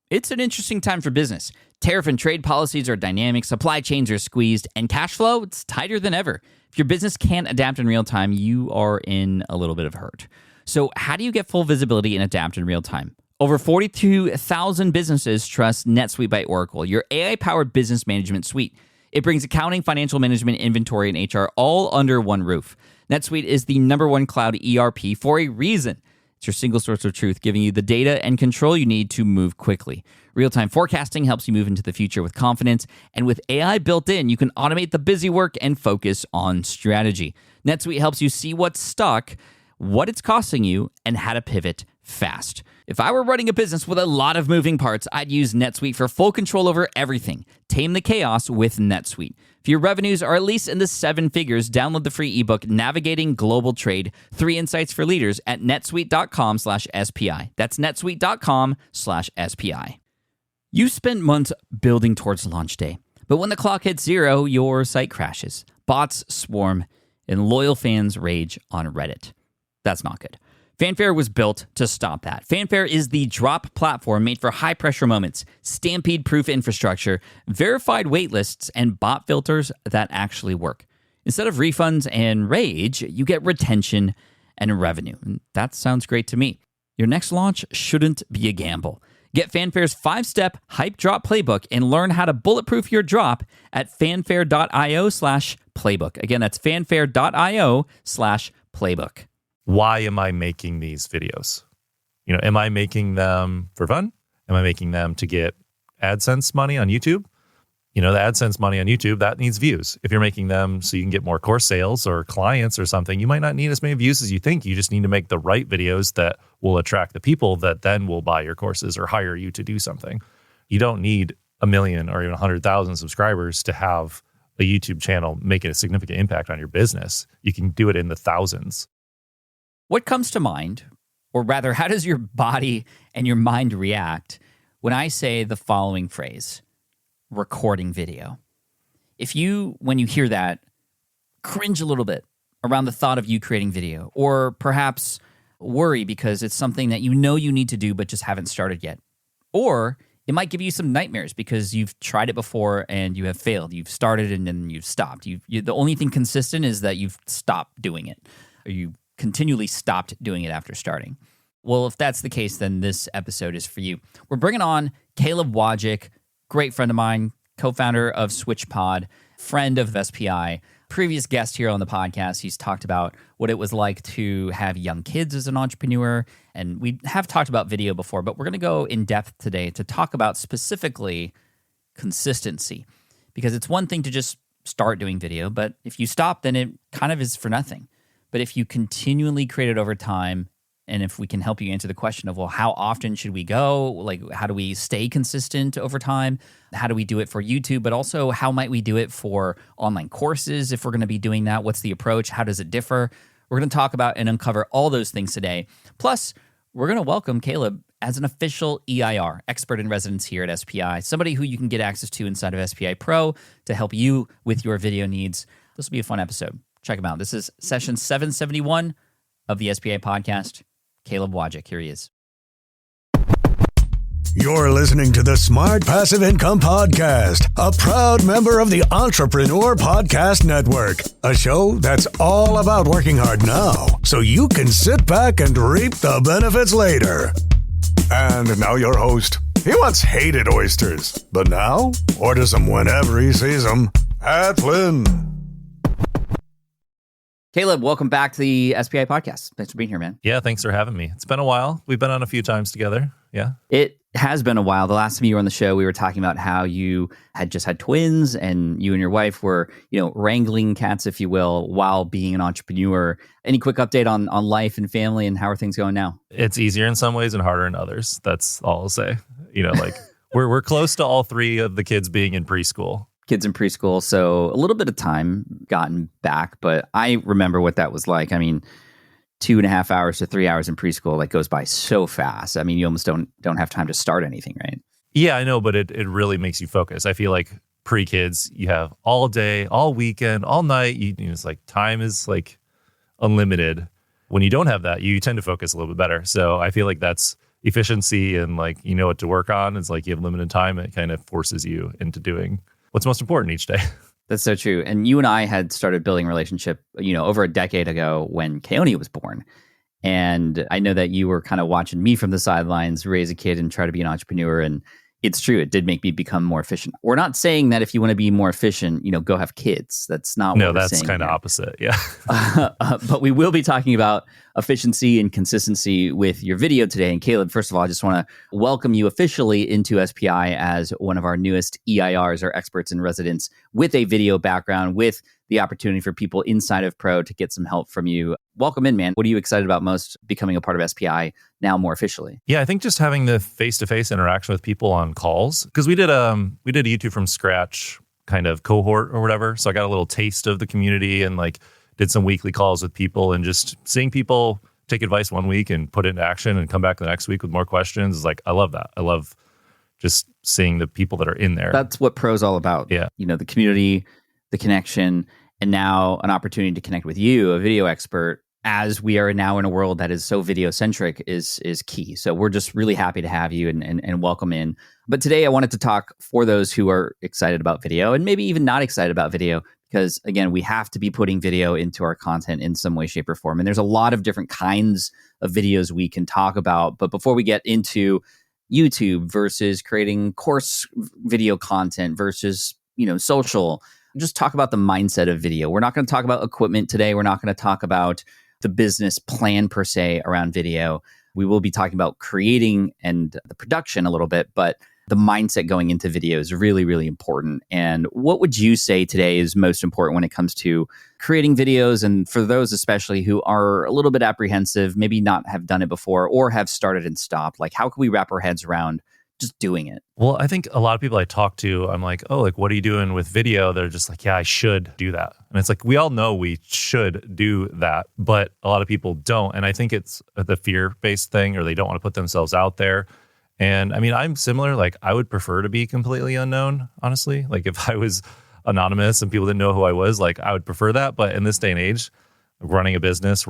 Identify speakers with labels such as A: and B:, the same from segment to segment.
A: It's an interesting time for business. Tariff and trade policies are dynamic, supply chains are squeezed, and cash flow, it's tighter than ever. If your business can't adapt in real time, you are in a little bit of hurt. So how do you get full visibility and adapt in real time? Over 42,000 businesses trust NetSuite by Oracle, your AI-powered business management suite. It brings accounting, financial management, inventory, and HR all under one roof. NetSuite is the #1 cloud ERP for a reason. It's your single source of truth, giving you the data and control you need to move quickly. Real-time forecasting helps you move into the future with confidence, and with AI built in, you can automate the busy work and focus on strategy. NetSuite helps you see what's stuck, what it's costing you, and how to pivot fast. If I were running a business with a lot of moving parts, I'd use NetSuite for full control over everything. Tame the chaos with NetSuite. If your revenues are at least in the 7 figures, download the free ebook, Navigating Global Trade, 3 Insights for Leaders at netsuite.com/SPI. That's netsuite.com/SPI. You spent months building towards launch day, but when the clock hits 0, your site crashes. Bots swarm, and loyal fans rage on Reddit. That's not good. Fanfare was built to stop that. Fanfare is the drop platform made for high-pressure moments, stampede-proof infrastructure, verified waitlists, and bot filters that actually work. Instead of refunds and rage, you get retention and revenue. And that sounds great to me. Your next launch shouldn't be a gamble. Get Fanfare's 5-step hype drop playbook and learn how to bulletproof your drop at fanfare.io/playbook. Again, that's fanfare.io/playbook.
B: Why am I making these videos? Am I making them for fun? Am I making them to get AdSense money on YouTube? The AdSense money on YouTube, that needs views. If you're making them so you can get more course sales or clients or something, you might not need as many views as you think. You just need to make the right videos that will attract the people that then will buy your courses or hire you to do something. You don't need 1 million or even 100,000 subscribers to have a YouTube channel making a significant impact on your business. You can do it in the thousands.
A: What comes to mind, or rather, how does your body and your mind react when I say the following phrase, recording video? When you hear that, cringe a little bit around the thought of you creating video, or perhaps worry because it's something that you know you need to do but just haven't started yet. Or it might give you some nightmares because you've tried it before and you have failed. You've started and then you've stopped. The only thing consistent is that you've stopped doing it, or you continually stopped doing it after starting. Well, if that's the case, then this episode is for you. We're bringing on Caleb Wojcik, great friend of mine, co-founder of SwitchPod, friend of SPI, previous guest here on the podcast. He's talked about what it was like to have young kids as an entrepreneur, and we have talked about video before, but we're going to go in depth today to talk about specifically consistency, because it's one thing to just start doing video, but if you stop, then it kind of is for nothing. But if you continually create it over time, and if we can help you answer the question of, well, how often should we go? Like, how do we stay consistent over time? How do we do it for YouTube? But also, how might we do it for online courses if we're going to be doing that? What's the approach? How does it differ? We're going to talk about and uncover all those things today. Plus, we're going to welcome Caleb as an official EIR, expert in residence here at SPI, somebody who you can get access to inside of SPI Pro to help you with your video needs. This will be a fun episode. Check him out. This is session 771 of the SPI podcast. Caleb Wojcik, here he is.
C: You're listening to the Smart Passive Income Podcast, a proud member of the Entrepreneur Podcast Network, a show that's all about working hard now so you can sit back and reap the benefits later. And now your host. He once hated oysters, but now orders them whenever he sees them. Pat Flynn.
A: Caleb, welcome back to the SPI podcast. Thanks for being here, man.
B: Yeah, thanks for having me. It's been a while. We've been on a few times together. Yeah.
A: It has been a while. The last time you were on the show, we were talking about how you had just had twins and you and your wife were, wrangling cats, if you will, while being an entrepreneur. Any quick update on life and family and how are things going now?
B: It's easier in some ways and harder in others. That's all I'll say. We're close to all 3 of the kids being in preschool.
A: Kids in preschool, so a little bit of time gotten back, but I remember what that was like. I mean, 2.5 hours to 3 hours in preschool, that goes by so fast. I mean, you almost don't have time to start anything, right?
B: Yeah, I know, but it really makes you focus. I feel like pre-kids, you have all day, all weekend, all night. It's like time is like unlimited. When you don't have that, you tend to focus a little bit better. So I feel like that's efficiency and like, you know what to work on. It's like you have limited time. It kind of forces you into doing what's most important each day.
A: That's so true. And you and I had started building a relationship, over a decade ago when Keone was born. And I know that you were kind of watching me from the sidelines raise a kid and try to be an entrepreneur. And it's true. It did make me become more efficient. We're not saying that if you want to be more efficient, go have kids. That's not what we're saying. No,
B: that's kind of opposite. Yeah.
A: But we will be talking about efficiency and consistency with your video today. And Caleb, first of all, I just want to welcome you officially into SPI as one of our newest EIRs, or experts in residence, with a video background, with the opportunity for people inside of Pro to get some help from you. Welcome in, man. What are you excited about most becoming a part of SPI now more officially?
B: Yeah, I think just having the face-to-face interaction with people on calls, because we did a YouTube from scratch kind of cohort or whatever. So I got a little taste of the community and like did some weekly calls with people, and just seeing people take advice one week and put it into action and come back the next week with more questions is like, I love that. I love just seeing the people that are in there.
A: That's what Pro's all about.
B: Yeah.
A: The community, the connection, and now an opportunity to connect with you, a video expert, as we are now in a world that is so video centric is key. So we're just really happy to have you and welcome in. But today I wanted to talk for those who are excited about video and maybe even not excited about video, because again, we have to be putting video into our content in some way, shape, or form. And there's a lot of different kinds of videos we can talk about. But before we get into YouTube versus creating course video content versus, social, just talk about the mindset of video. We're not going to talk about equipment today. We're not going to talk about the business plan per se around video. We will be talking about creating and the production a little bit, but the mindset going into video is really, really important. And what would you say today is most important when it comes to creating videos? And for those especially who are a little bit apprehensive, maybe not have done it before or have started and stopped, like how can we wrap our heads around just doing it?
B: Well, I think a lot of people I talk to, I'm like, oh, like, what are you doing with video? They're just like, yeah, I should do that. And it's like, we all know we should do that, but a lot of people don't. And I think it's the fear-based thing, or they don't want to put themselves out there. And I mean, I'm similar. Like, I would prefer to be completely unknown, honestly. Like, if I was anonymous and people didn't know who I was, like, I would prefer that. But in this day and age, running a business,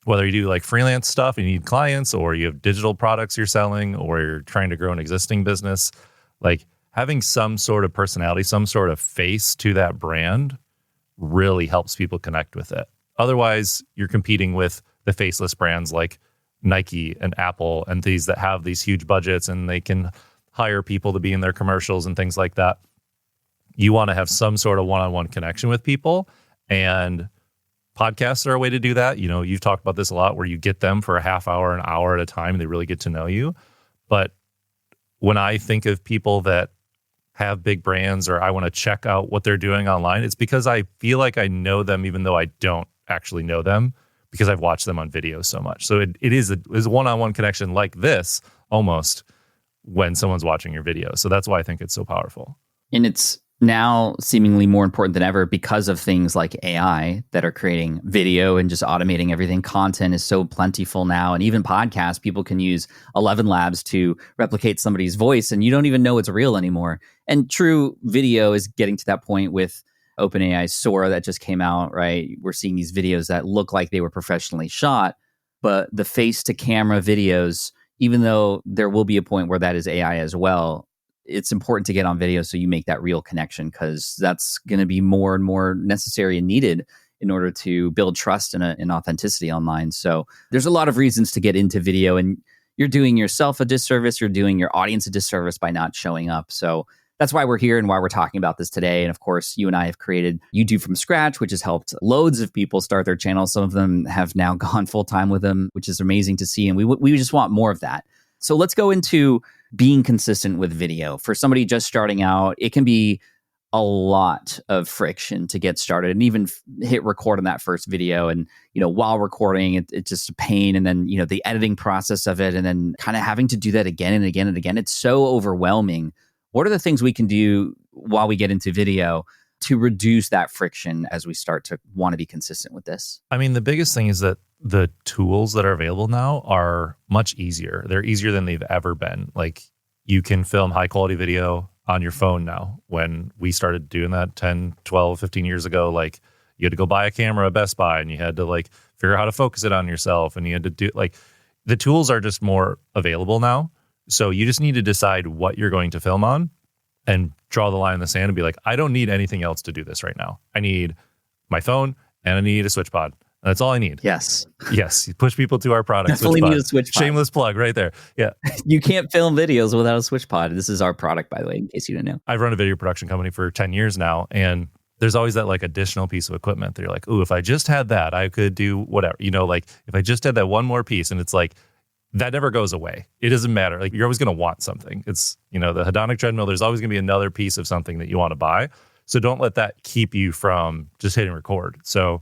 B: whether you do like freelance stuff and you need clients, or you have digital products you're selling, or you're trying to grow an existing business, like having some sort of personality, some sort of face to that brand really helps people connect with it. Otherwise, you're competing with the faceless brands like Nike and Apple and these that have these huge budgets and they can hire people to be in their commercials and things like that. You want to have some sort of one-on-one connection with people, and podcasts are a way to do that. You've talked about this a lot, where you get them for a half hour, an hour at a time, and they really get to know you. But when I think of people that have big brands, or I want to check out what they're doing online, it's because I feel like I know them, even though I don't actually know them, because I've watched them on video so much. So it is a one-on-one connection like this almost when someone's watching your video. So that's why I think it's so powerful.
A: And it's now seemingly more important than ever because of things like AI that are creating video and just automating everything. Content is so plentiful now. And even podcasts, people can use 11 Labs to replicate somebody's voice and you don't even know it's real anymore. And true video is getting to that point with OpenAI's Sora that just came out, right? We're seeing these videos that look like they were professionally shot, but the face-to-camera videos, even though there will be a point where that is AI as well, it's important to get on video so you make that real connection, because that's going to be more and more necessary and needed in order to build trust and authenticity online. So there's a lot of reasons to get into video, and you're doing yourself a disservice, you're doing your audience a disservice by not showing up. So that's why we're here and why we're talking about this today. And of course, you and I have created YouTube from scratch, which has helped loads of people start their channels. Some of them have now gone full time with them, which is amazing to see. And we just want more of that. So let's go into being consistent with video. For somebody just starting out, it can be a lot of friction to get started and even hit record on that first video. And, while recording, it's just a pain. And then, the editing process of it, and then kind of having to do that again and again and again. It's so overwhelming. What are the things we can do while we get into video to reduce that friction as we start to want to be consistent with this?
B: I mean, the biggest thing is that the tools that are available now are much easier. They're easier than they've ever been. Like, you can film high quality video on your phone now. When we started doing that 10, 12, 15 years ago, like, you had to go buy a camera at Best Buy and you had to figure out how to focus it on yourself. And you had to do the tools are just more available now. So you just need to decide what you're going to film on and draw the line in the sand and be like, I don't need anything else to do this right now. I need my phone and I need a switch pod. That's all I need.
A: Yes.
B: Yes. You push people to our product.
A: Definitely need a switch pod.
B: Shameless plug right there. Yeah.
A: You can't film videos without a switch pod. This is our product, by the way, in case you didn't know.
B: I've run a video production company for 10 years now. And there's always that like additional piece of equipment that you're like, ooh, if I just had that, I could do whatever, like if I just had that one more piece. And it's like, that never goes away. It doesn't matter. Like you're always going to want something. It's, the hedonic treadmill, there's always going to be another piece of something that you want to buy. So don't let that keep you from just hitting record. So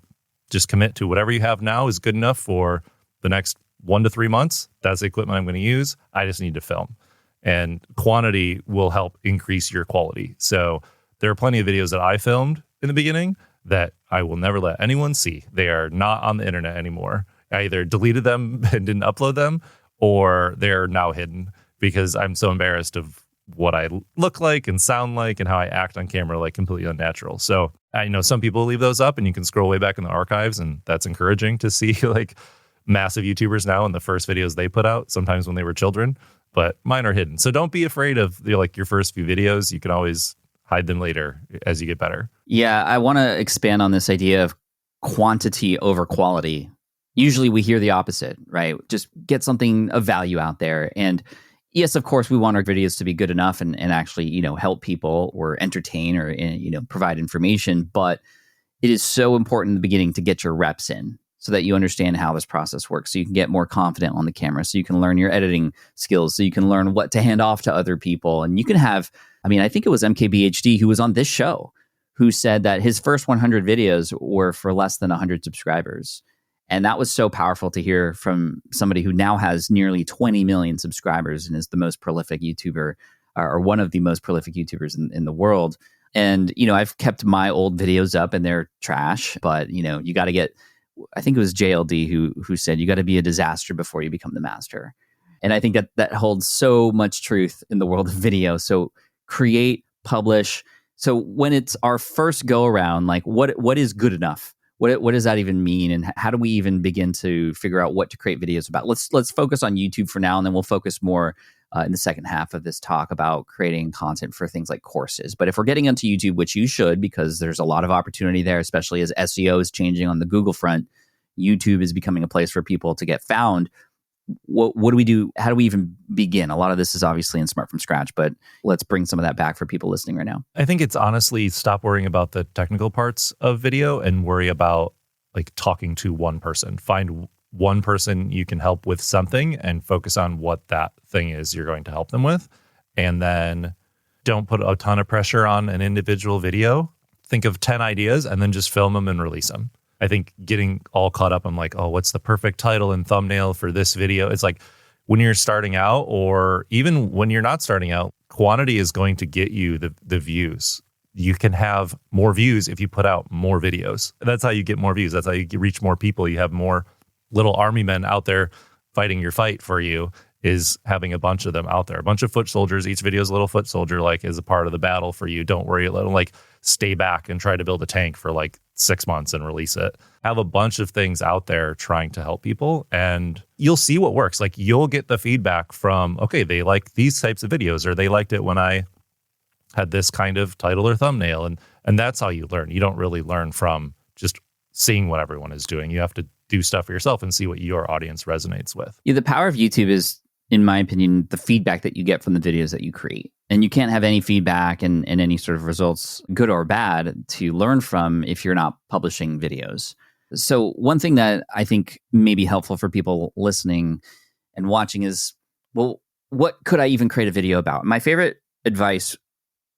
B: just commit to whatever you have now is good enough for the next 1 to 3 months. That's the equipment I'm going to use. I just need to film. And quantity will help increase your quality. So there are plenty of videos that I filmed in the beginning that I will never let anyone see. They are not on the internet anymore. I either deleted them and didn't upload them, or they're now hidden because I'm so embarrassed of what I look like and sound like and how I act on camera, like completely unnatural. So I know some people leave those up and you can scroll way back in the archives, and that's encouraging to see like massive YouTubers now and the first videos they put out, sometimes when they were children, but mine are hidden. So don't be afraid of your first few videos. You can always hide them later as you get better.
A: Yeah, I want to expand on this idea of quantity over quality. Usually we hear the opposite, right? Just get something of value out there. And yes, of course, we want our videos to be good enough and actually, help people or entertain or, provide information. But it is so important in the beginning to get your reps in so that you understand how this process works. So you can get more confident on the camera, so you can learn your editing skills, so you can learn what to hand off to other people. And you can have, I think it was MKBHD who was on this show who said that his first 100 videos were for less than 100 subscribers. And that was so powerful to hear from somebody who now has nearly 20 million subscribers and is the most prolific YouTuber, or one of the most prolific YouTubers in the world. And, I've kept my old videos up and they're trash, but, you got to get, I think it was JLD who said, you got to be a disaster before you become the master. And I think that holds so much truth in the world of video. So create, publish. So when it's our first go around, like what is good enough? What does that even mean? And how do we even begin to figure out what to create videos about? Let's focus on YouTube for now, and then we'll focus more in the second half of this talk about creating content for things like courses. But if we're getting onto YouTube, which you should, because there's a lot of opportunity there, especially as SEO is changing on the Google front, YouTube is becoming a place for people to get found. What do we do? How do we even begin? A lot of this is obviously in Smart from Scratch, but let's bring some of that back for people listening right now.
B: I think it's honestly stop worrying about the technical parts of video and worry about like talking to one person. Find one person you can help with something and focus on what that thing is you're going to help them with. And then don't put a ton of pressure on an individual video. Think of 10 ideas and then just film them and release them. I think getting all caught up on like, oh, what's the perfect title and thumbnail for this video? It's like when you're starting out, or even when you're not starting out, quantity is going to get you the views. You can have more views if you put out more videos. That's how you get more views. That's how you reach more people. You have more little army men out there fighting your fight for you, is having a bunch of them out there, a bunch of foot soldiers. Each video is a little foot soldier, like is a part of the battle for you. Don't worry, like stay back and try to build a tank for like 6 months and release it. Have a bunch of things out there trying to help people, and you'll see what works. Like you'll get the feedback from, okay, they like these types of videos, or they liked it when I had this kind of title or thumbnail. And that's how you learn. You don't really learn from just seeing what everyone is doing. You have to do stuff for yourself and see what your audience resonates with.
A: Yeah, the power of YouTube is, in my opinion, the feedback that you get from the videos that you create. And you can't have any feedback and any sort of results, good or bad, to learn from if you're not publishing videos. So one thing that I think may be helpful for people listening and watching is, well, what could I even create a video about? My favorite advice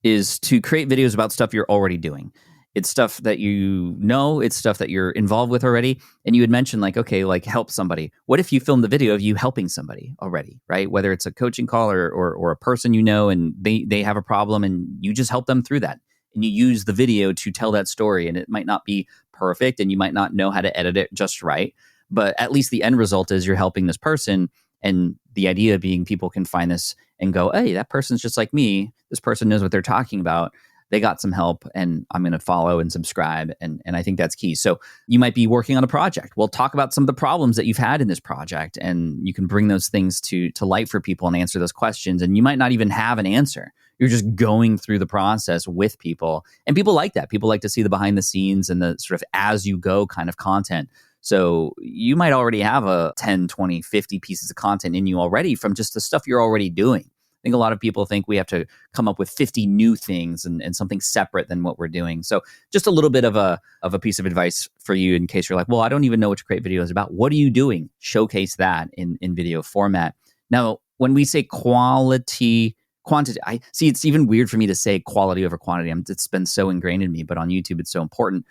A: is to create videos about stuff you're already doing. It's stuff that it's stuff that you're involved with already. And you had mentioned like, okay, like help somebody. What if you filmed the video of you helping somebody already, right? Whether it's a coaching call or a person and they have a problem and you just help them through that. And you use the video to tell that story. And it might not be perfect and you might not know how to edit it just right. But at least the end result is you're helping this person. And the idea being people can find this and go, hey, that person's just like me. This person knows what they're talking about. they got some help and I'm going to follow and subscribe. And I think that's key. So you might be working on a project. We'll talk about some of the problems that you've had in this project, and you can bring those things to light for people and answer those questions. And you might not even have an answer. You're just going through the process with people. And people like that. People like to see the behind the scenes and the sort of as you go kind of content. So you might already have a 10, 20, 50 pieces of content in you already from just the stuff you're already doing. I think a lot of people think we have to come up with 50 new things and something separate than what we're doing. So just a little bit of a piece of advice for you in case you're like, well, I don't even know what to create videos about. What are you doing? Showcase that in video format. Now, when we say quantity, I see it's even weird for me to say quality over quantity. It's been so ingrained in me, but on YouTube, it's so important.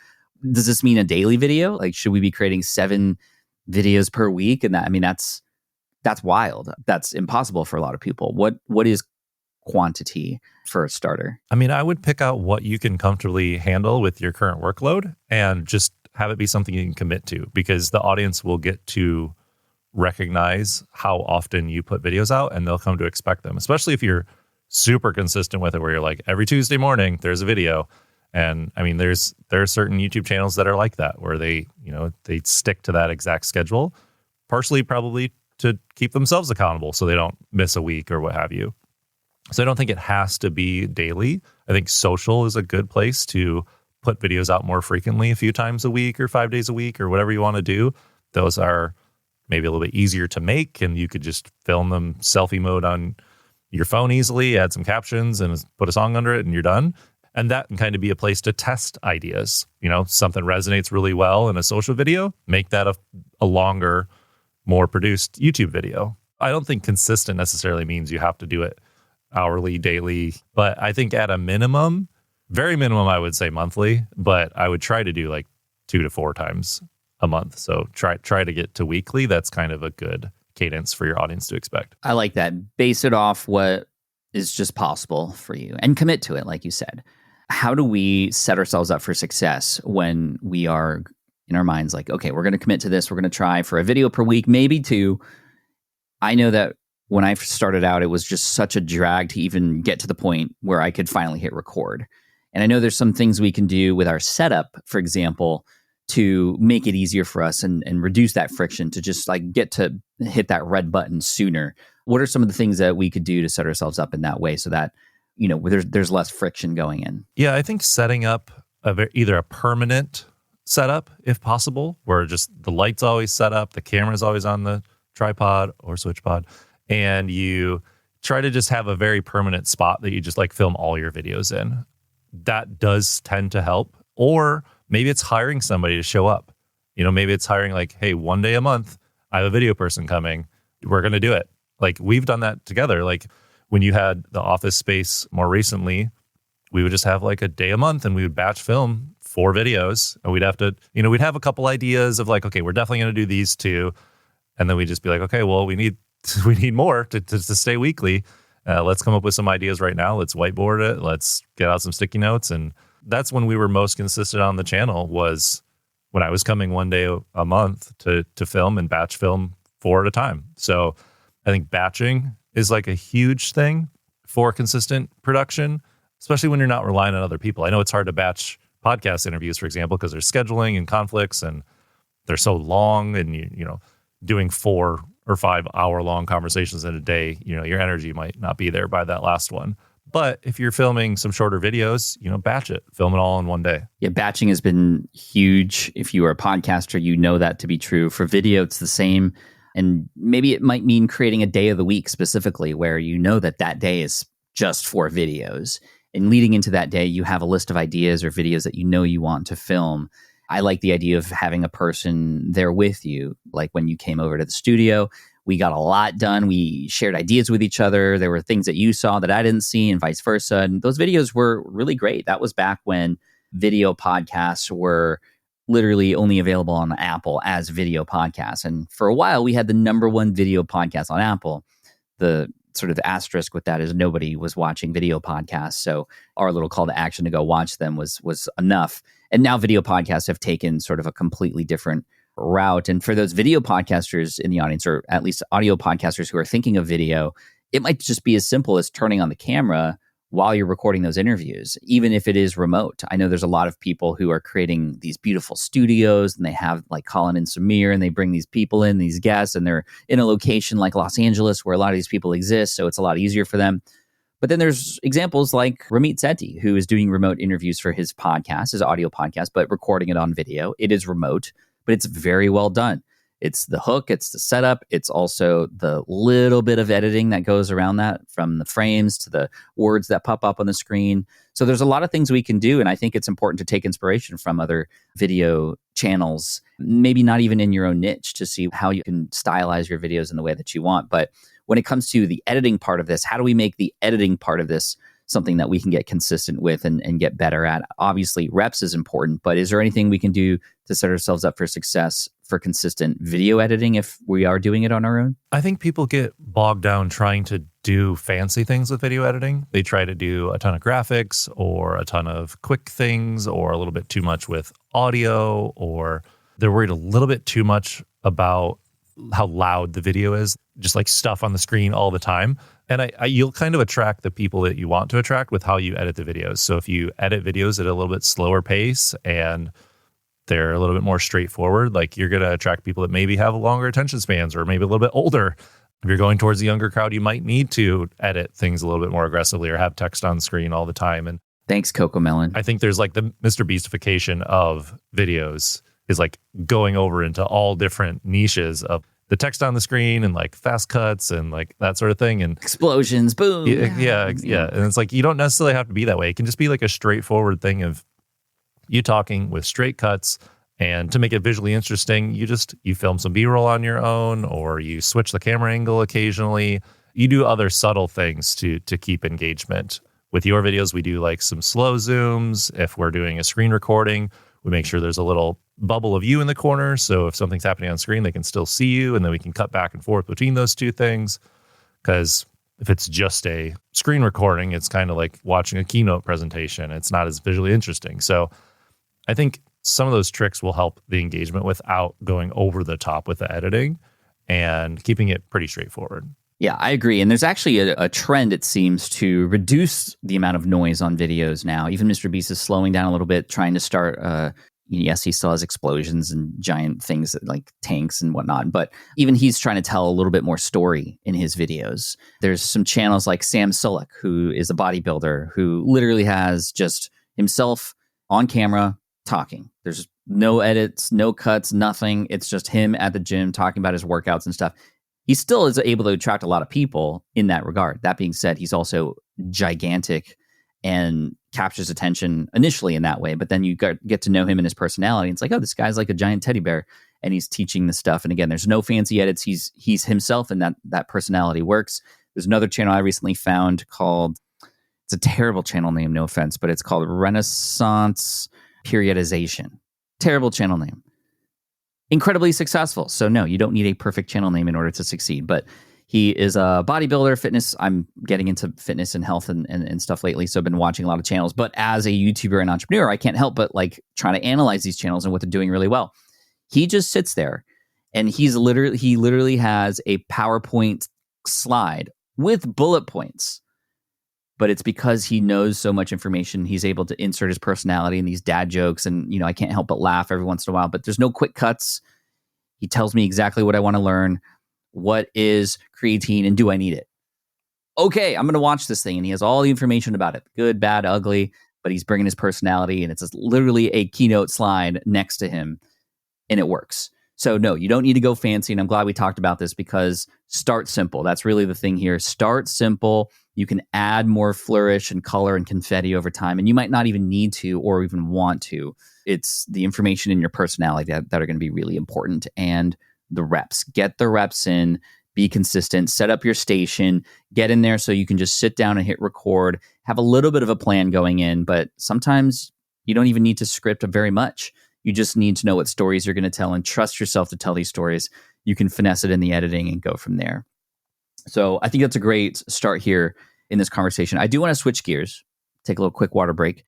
A: Does this mean a daily video? Like, should we be creating 7 videos per week? And that's wild. That's impossible for a lot of people. What is quantity for a starter?
B: I mean, I would pick out what you can comfortably handle with your current workload and just have it be something you can commit to, because the audience will get to recognize how often you put videos out and they'll come to expect them, especially if you're super consistent with it, where you're like, every Tuesday morning there's a video. And I mean, there are certain YouTube channels that are like that, where they stick to that exact schedule, partially probably to keep themselves accountable so they don't miss a week or what have you. So I don't think it has to be daily. I think social is a good place to put videos out more frequently, a few times a week or 5 days a week or whatever you want to do. Those are maybe a little bit easier to make, and you could just film them selfie mode on your phone easily, add some captions and put a song under it, and you're done. And that can kind of be a place to test ideas. Something resonates really well in a social video, make that a longer, more produced YouTube video. I don't think consistent necessarily means you have to do it hourly, daily, but I think at a minimum, very minimum, I would say monthly, but I would try to do like 2 to 4 times a month. So try to get to weekly. That's kind of a good cadence for your audience to expect.
A: I like that. Base it off what is just possible for you and commit to it, like you said. How do we set ourselves up for success when we are in our minds like, okay, we're going to commit to this. We're going to try for a video per week, maybe 2. I know that when I started out, it was just such a drag to even get to the point where I could finally hit record. And I know there's some things we can do with our setup, for example, to make it easier for us and reduce that friction to just like get to hit that red button sooner. What are some of the things that we could do to set ourselves up in that way so that, there's less friction going in?
B: Yeah, I think setting up either a permanent setup, if possible, where just the light's always set up, the camera's always on the tripod or switch pod, and you try to just have a very permanent spot that you just like film all your videos in. That does tend to help. Or maybe it's hiring somebody to show up. Maybe it's hiring like, hey, 1 day a month, I have a video person coming. We're going to do it. Like, we've done that together. Like, when you had the office space more recently, we would just have like a day a month and we would batch film 4 videos, and we'd have to, we'd have a couple ideas of like, okay, we're definitely going to do these 2. And then we'd just be like, okay, well, we need more to stay weekly. Let's come up with some ideas right now. Let's whiteboard it. Let's get out some sticky notes. And that's when we were most consistent on the channel, was when I was coming 1 day a month to film and batch film 4 at a time. So I think batching is like a huge thing for consistent production, especially when you're not relying on other people. I know it's hard to batch podcast interviews, for example, because there's scheduling and conflicts and they're so long, and doing 4 or 5 hour long conversations in a day, your energy might not be there by that last one. But if you're filming some shorter videos, batch it, film it all in 1 day.
A: Yeah, batching has been huge. If you are a podcaster, you know that to be true. For video, it's the same. And maybe it might mean creating a day of the week specifically where that day is just for videos. And leading into that day, you have a list of ideas or videos that you want to film. I like the idea of having a person there with you. Like when you came over to the studio, we got a lot done. We shared ideas with each other. There were things that you saw that I didn't see and vice versa. And those videos were really great. That was back when video podcasts were literally only available on Apple as video podcasts. And for a while, we had the #1 video podcast on Apple. The sort of asterisk with that is nobody was watching video podcasts. So our little call to action to go watch them was enough. And now video podcasts have taken sort of a completely different route. And for those video podcasters in the audience, or at least audio podcasters who are thinking of video, it might just be as simple as turning on the camera while you're recording those interviews, even if it is remote. I know there's a lot of people who are creating these beautiful studios, and they have like Colin and Samir, and they bring these people in, these guests, and they're in a location like Los Angeles where a lot of these people exist. So it's a lot easier for them. But then there's examples like Ramit Sethi, who is doing remote interviews for his podcast, his audio podcast, but recording it on video. It is remote, but it's very well done. It's the hook, it's the setup, it's also the little bit of editing that goes around that, from the frames to the words that pop up on the screen. So there's a lot of things we can do, and I think it's important to take inspiration from other video channels, maybe not even in your own niche, to see how you can stylize your videos in the way that you want. But when it comes to the editing part of this, how do we make the editing part of this something that we can get consistent with and get better at? Obviously, reps is important, but is there anything we can do to set ourselves up for success for consistent video editing if we are doing it on our own?
B: I think people get bogged down trying to do fancy things with video editing. They try to do a ton of graphics or a ton of quick things or a little bit too much with audio, or they're worried a little bit too much about how loud the video is, just like stuff on the screen all the time. And you'll kind of attract the people that you want to attract with how you edit the videos. So if you edit videos at a little bit slower pace and they're a little bit more straightforward, like, you're going to attract people that maybe have longer attention spans or maybe a little bit older. If you're going towards a younger crowd, you might need to edit things a little bit more aggressively or have text on screen all the time. And
A: thanks, Coco Melon.
B: I think there's like the Mr. Beastification of videos is like going over into all different niches of the text on the screen and like fast cuts and like that sort of thing. And
A: explosions, boom.
B: Yeah. And it's like, you don't necessarily have to be that way. It can just be like a straightforward thing of you talking with straight cuts. And to make it visually interesting, you film some B-roll on your own, or you switch the camera angle occasionally. You do other subtle things to keep engagement. With your videos, we do like some slow zooms. If we're doing a screen recording, we make sure there's a little bubble of you in the corner. So if something's happening on screen, they can still see you. And then we can cut back and forth between those two things. Because if it's just a screen recording, it's kind of like watching a keynote presentation. It's not as visually interesting. So I think some of those tricks will help the engagement without going over the top with the editing and keeping it pretty straightforward.
A: Yeah, I agree. And there's actually a trend, it seems, to reduce the amount of noise on videos now. Even Mr. Beast is slowing down a little bit, trying to start, yes, he still has explosions and giant things like tanks and whatnot, but even he's trying to tell a little bit more story in his videos. There's some channels like Sam Sulek, who is a bodybuilder, who literally has just himself on camera talking. There's no edits, no cuts, nothing. It's just him at the gym talking about his workouts and stuff. He still is able to attract a lot of people in that regard. That being said, he's also gigantic and captures attention initially in that way. But then you get to know him and his personality. And it's like, oh, this guy's like a giant teddy bear, and he's teaching this stuff. And again, there's no fancy edits. He's himself, and that personality works. There's another channel I recently found called, it's a terrible channel name, no offense, but it's called Renaissance Periodization. Terrible channel name. Incredibly successful. So no, you don't need a perfect channel name in order to succeed. But he is a bodybuilder, fitness. I'm getting into fitness and health and stuff lately, so I've been watching a lot of channels. But as a YouTuber and entrepreneur, I can't help but like trying to analyze these channels and what they're doing really well. He just sits there, and he literally has a PowerPoint slide with bullet points. But it's because he knows so much information, he's able to insert his personality and these dad jokes. And, I can't help but laugh every once in a while, but there's no quick cuts. He tells me exactly what I want to learn. What is creatine and do I need it? Okay, I'm going to watch this thing. And he has all the information about it. Good, bad, ugly, but he's bringing his personality, and it's literally a keynote slide next to him, and it works. So no, you don't need to go fancy. And I'm glad we talked about this, because start simple. That's really the thing here. Start simple. You can add more flourish and color and confetti over time, and you might not even need to or even want to. It's the information in your personality that are going to be really important, and the reps. Get the reps in, be consistent, set up your station, get in there so you can just sit down and hit record, have a little bit of a plan going in, but sometimes you don't even need to script very much. You just need to know what stories you're going to tell and trust yourself to tell these stories. You can finesse it in the editing and go from there. So I think that's a great start here in this conversation. I do want to switch gears, take a little quick water break.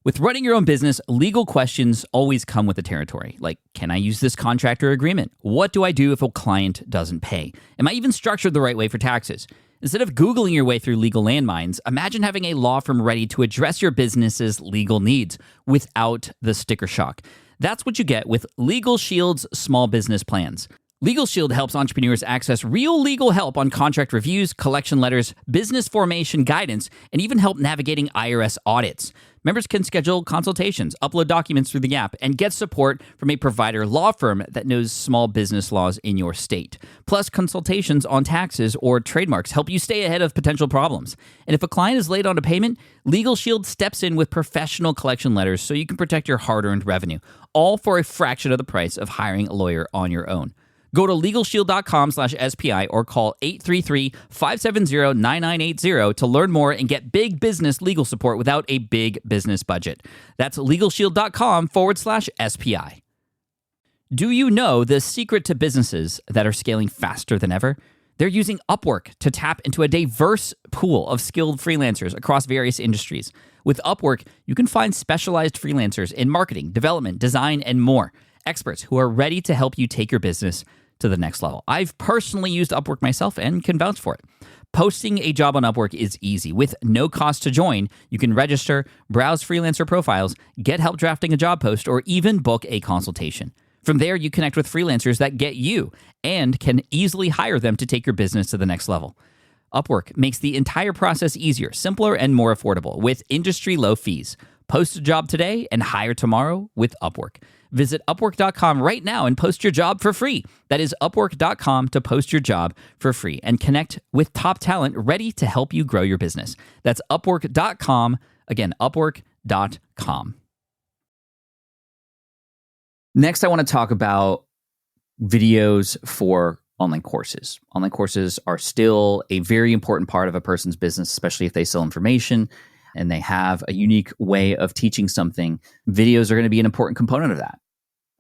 A: With running your own business, legal questions always come with the territory. Like, can I use this contract or agreement? What do I do if a client doesn't pay? Am I even structured the right way for taxes? Instead of Googling your way through legal landmines, imagine having a law firm ready to address your business's legal needs without the sticker shock. That's what you get with Legal Shield's small business plans. Legal Shield helps entrepreneurs access real legal help on contract reviews, collection letters, business formation guidance, and even help navigating IRS audits. Members can schedule consultations, upload documents through the app, and get support from a provider law firm that knows small business laws in your state. Plus, consultations on taxes or trademarks help you stay ahead of potential problems. And if a client is late on a payment, Legal Shield steps in with professional collection letters so you can protect your hard-earned revenue, all for a fraction of the price of hiring a lawyer on your own. Go to LegalShield.com/SPI or call 833-570-9980 to learn more and get big business legal support without a big business budget. That's LegalShield.com/SPI. Do you know the secret to businesses that are scaling faster than ever? They're using Upwork to tap into a diverse pool of skilled freelancers across various industries. With Upwork, you can find specialized freelancers in marketing, development, design, and more. Experts who are ready to help you take your business to the next level. I've personally used Upwork myself and can vouch for it. Posting a job on Upwork is easy. With no cost to join, you can register, browse freelancer profiles, get help drafting a job post, or even book a consultation. From there, you connect with freelancers that get you and can easily hire them to take your business to the next level. Upwork makes the entire process easier, simpler, and more affordable with industry-low fees. Post a job today and hire tomorrow with Upwork. Visit Upwork.com right now and post your job for free. That is Upwork.com to post your job for free and connect with top talent ready to help you grow your business. That's Upwork.com. Again, Upwork.com. Next, I want to talk about videos for online courses. Online courses are still a very important part of a person's business, especially if they sell information and they have a unique way of teaching something. Videos are going to be an important component of that.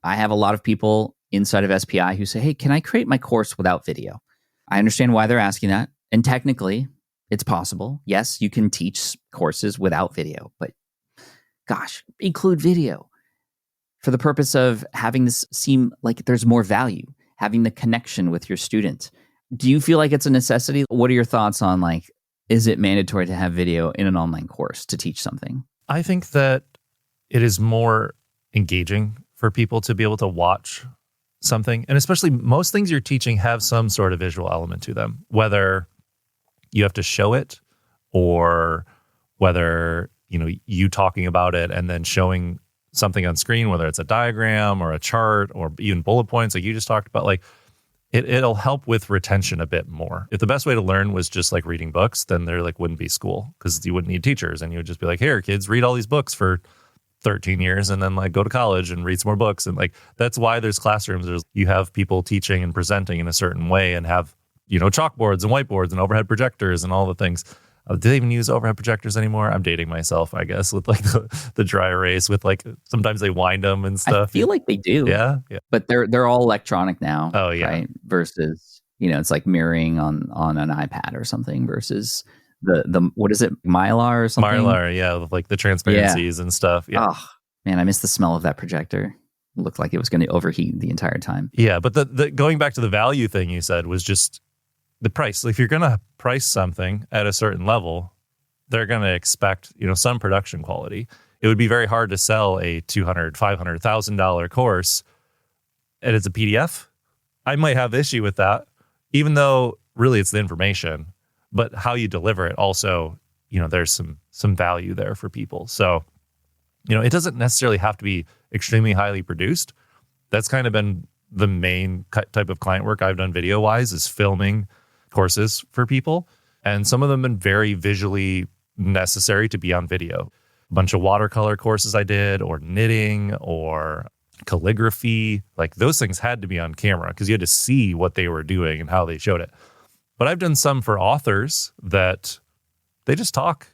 A: I have a lot of people inside of SPI who say, hey, can I create my course without video? I understand why they're asking that. And technically, it's possible. Yes, you can teach courses without video, but gosh, include video for the purpose of having this seem like there's more value, having the connection with your student. Do you feel like it's a necessity? What are your thoughts on is it mandatory to have video in an online course to teach something?
B: I think that it is more engaging for people to be able to watch something. And especially most things you're teaching have some sort of visual element to them, whether you have to show it or whether, you talking about it and then showing something on screen, whether it's a diagram or a chart or even bullet points like you just talked about, it'll help with retention a bit more. If the best way to learn was just reading books, then there wouldn't be school because you wouldn't need teachers and you would just be here, kids, read all these books for 13 years and then go to college and read some more books. And that's why there's classrooms. You have people teaching and presenting in a certain way and have, chalkboards and whiteboards and overhead projectors and all the things. Do they even use overhead projectors anymore? I'm dating myself, I guess, with the dry erase with sometimes they wind them and stuff.
A: I feel like they do.
B: Yeah.
A: But they're all electronic now.
B: Oh yeah.
A: Right? Versus, it's mirroring on an iPad or something versus the what is it? Mylar or something?
B: Mylar, yeah, with the transparencies and stuff. Yeah.
A: Oh man, I miss the smell of that projector. It looked like it was going to overheat the entire time.
B: Yeah, but the going back to the value thing you said was just the price. If you're going to price something at a certain level, they're going to expect, some production quality. It would be very hard to sell a $200,000, $500,000 course and it's a PDF. I might have issue with that, even though really it's the information, but how you deliver it also, there's some value there for people. So, it doesn't necessarily have to be extremely highly produced. That's kind of been the main type of client work I've done video wise is filming courses for people. And some of them have been very visually necessary to be on video. A bunch of watercolor courses I did, or knitting, or calligraphy. Those things had to be on camera because you had to see what they were doing and how they showed it. But I've done some for authors that they just talk.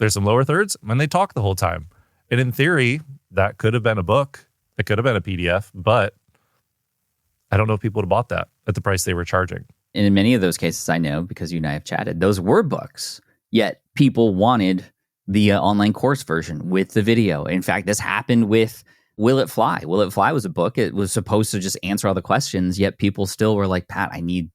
B: There's some lower thirds and they talk the whole time. And in theory, that could have been a book. It could have been a PDF, but I don't know if people would have bought that at the price they were charging.
A: And in many of those cases, I know because you and I have chatted, those were books, yet people wanted the online course version with the video. In fact, this happened with Will It Fly? Will It Fly was a book. It was supposed to just answer all the questions, yet people still were like, Pat, I need,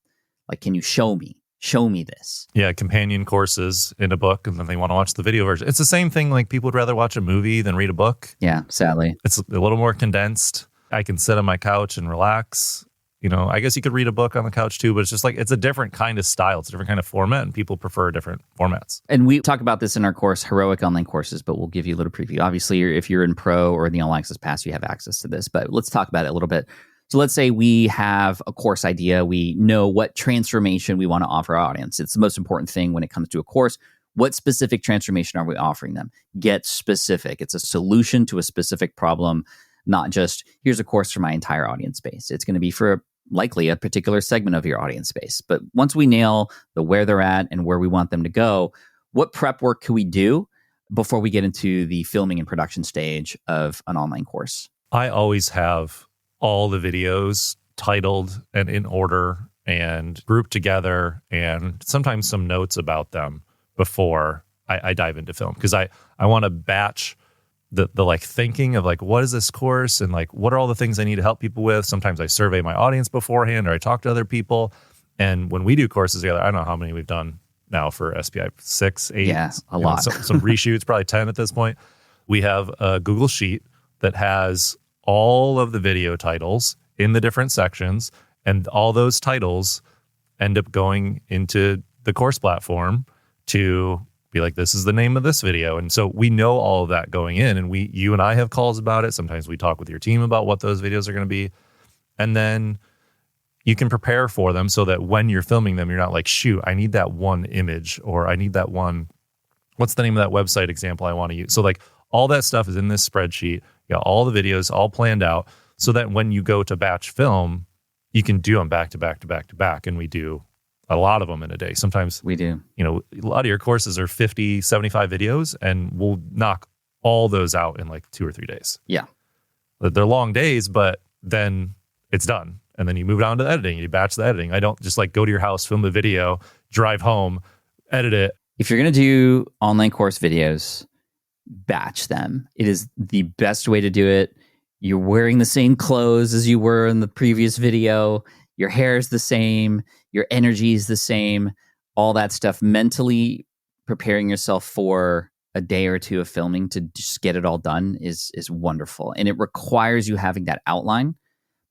A: can you show me? Show me this.
B: Yeah, companion courses in a book, and then they want to watch the video version. It's the same thing. Like people would rather watch a movie than read a book.
A: Yeah, sadly.
B: It's a little more condensed. I can sit on my couch and relax. I guess you could read a book on the couch too, but it's just like, it's a different kind of style. It's a different kind of format, and people prefer different formats.
A: And we talk about this in our course, Heroic Online Courses, but we'll give you a little preview. Obviously, if you're in Pro or the All Access Pass, you have access to this, but let's talk about it a little bit. So let's say we have a course idea. We know what transformation we want to offer our audience. It's the most important thing when it comes to a course. What specific transformation are we offering them? Get specific. It's a solution to a specific problem, not just here's a course for my entire audience base. It's going to be for likely a particular segment of your audience base. But once we nail the where they're at and where we want them to go, what prep work can we do before we get into the filming and production stage of an online course?
B: I always have all the videos titled and in order and grouped together, and sometimes some notes about them before I dive into film, because I want to batch the like thinking of like, what is this course, and like, what are all the things I need to help people with. Sometimes I survey my audience beforehand, or I talk to other people. And when we do courses together, I don't know how many we've done now for SPI, 6, 8.
A: Yeah, a lot.
B: Some reshoots, probably 10 at this point. We have a Google Sheet that has all of the video titles in the different sections, and all those titles end up going into the course platform to be like, this is the name of this video. And so we know all of that going in, and you and I have calls about it. Sometimes we talk with your team about what those videos are going to be. And then you can prepare for them so that when you're filming them, you're not like, shoot, I need that one image, or I need that one, what's the name of that website example I want to use? So like all that stuff is in this spreadsheet. You got all the videos all planned out so that when you go to batch film, you can do them back to back to back to back. And we do a lot of them in a day. Sometimes
A: we do.
B: A lot of your courses are 50, 75 videos, and we'll knock all those out in like 2 or 3 days.
A: Yeah.
B: They're long days, but then it's done. And then you move on to the editing. You batch the editing. I don't just like go to your house, film the video, drive home, edit it.
A: If you're going to do online course videos, batch them. It is the best way to do it. You're wearing the same clothes as you were in the previous video. Your hair is the same. Your energy is the same. All that stuff. Mentally preparing yourself for a day or two of filming to just get it all done is wonderful. And it requires you having that outline,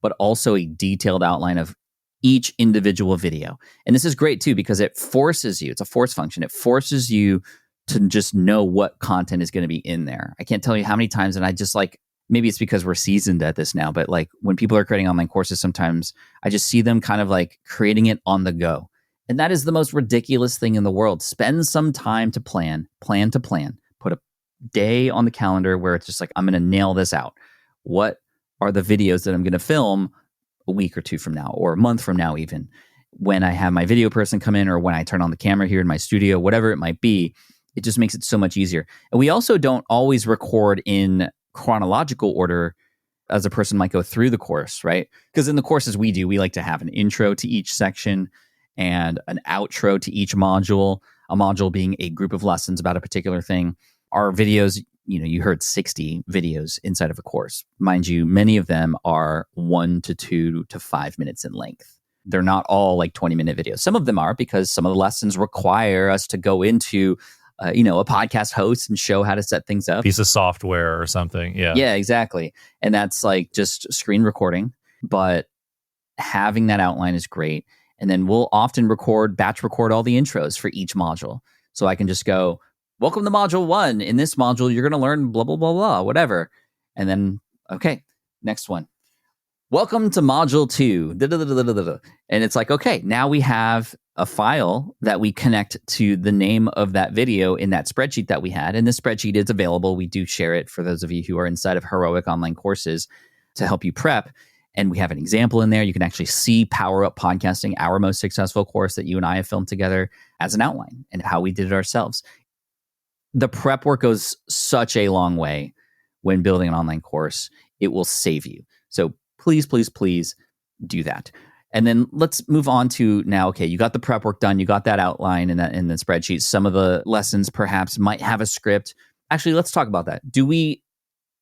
A: but also a detailed outline of each individual video. And this is great too, because it forces you, it's a force function. It forces you to just know what content is going to be in there. I can't tell you how many times, and I just like, maybe it's because we're seasoned at this now, but like when people are creating online courses, sometimes I just see them kind of like creating it on the go. And that is the most ridiculous thing in the world. Spend some time to plan. Put a day on the calendar where it's just like, I'm going to nail this out. What are the videos that I'm going to film a week or two from now, or a month from now even, when I have my video person come in, or when I turn on the camera here in my studio, whatever it might be. It just makes it so much easier. And we also don't always record in chronological order as a person might go through the course, right? Because in the courses we like to have an intro to each section and an outro to each module, a module being a group of lessons about a particular thing. Our videos, you heard 60 videos inside of a course. Mind you, many of them are 1 to 2 to 5 minutes in length. They're not all like 20-minute videos. Some of them are, because some of the lessons require us to go into a podcast host and show how to set things up.
B: Piece of software or something. Yeah.
A: Yeah, exactly. And that's like just screen recording, but having that outline is great. And then we'll often batch record all the intros for each module. So I can just go, welcome to module 1. In this module, you're going to learn blah, blah, blah, blah, whatever. And then, okay, next one. Welcome to module 2. And it's like, okay, now we have a file that we connect to the name of that video in that spreadsheet that we had. And this spreadsheet is available. We do share it for those of you who are inside of Heroic Online Courses to help you prep. And we have an example in there. You can actually see Power Up Podcasting, our most successful course that you and I have filmed together, as an outline, and how we did it ourselves. The prep work goes such a long way when building an online course. It will save you. So please, please, please do that. And then let's move on to now, okay, you got the prep work done. You got that outline in the spreadsheet. Some of the lessons perhaps might have a script. Actually, let's talk about that. Do we